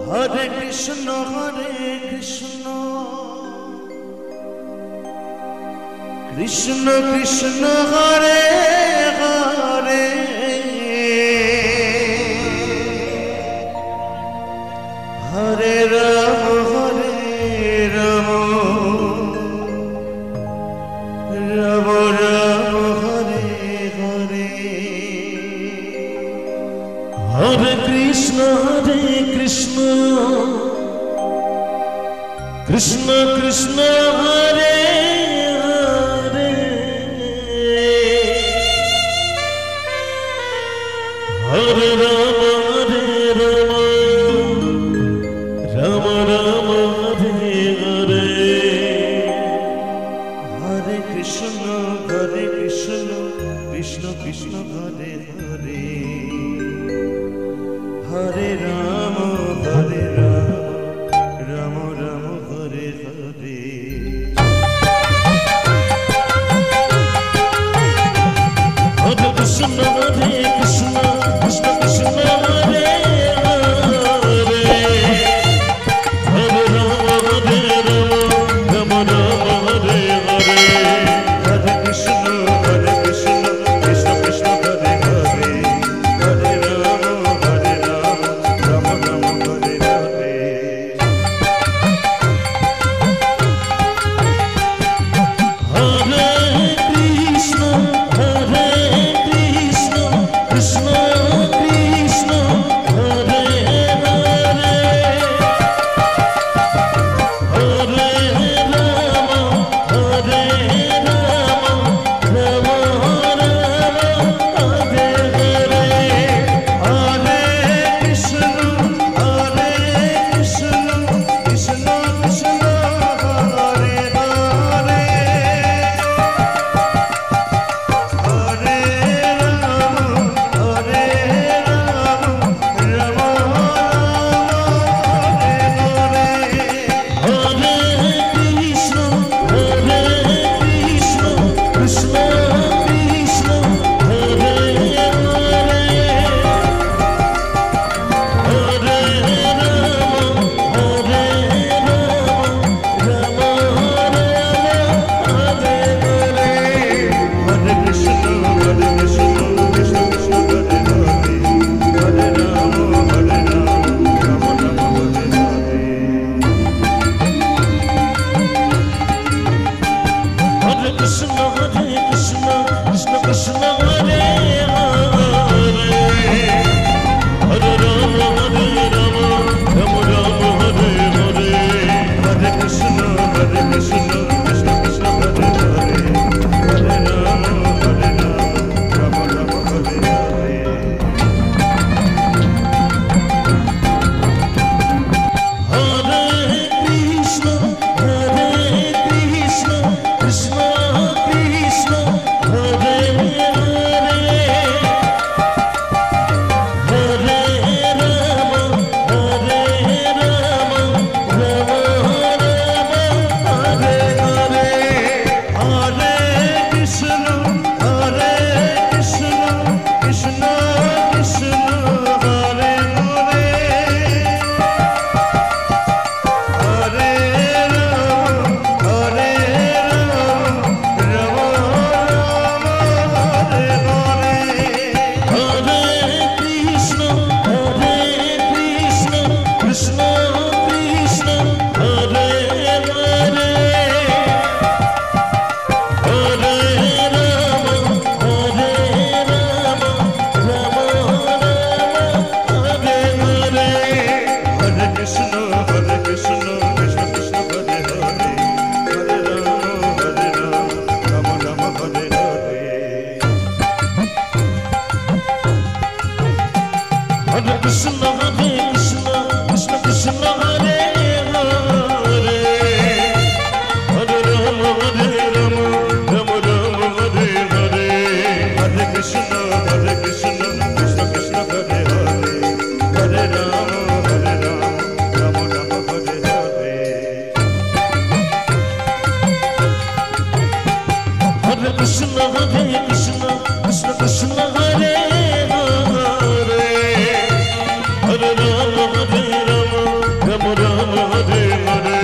Hare Krishna Krishna Krishna Hare Hare Hare Rama Rama Rama Hare Hare Hare Krishna Krishna Krishna Hare Hare Hare Rama Rama Rama Hare Hare Hare Krishna Krishna Krishna Hare Hare Hare Rama Rama Rama Hare Hare Hare Krishna Krishna Krishna Hare Hare Hare Rama Rama Hare Hare Hare Krishna Krishna Krishna Hare Hare Hare Rama Rama Rama Hare Hare Hare Rama Ram Ram Hare Hare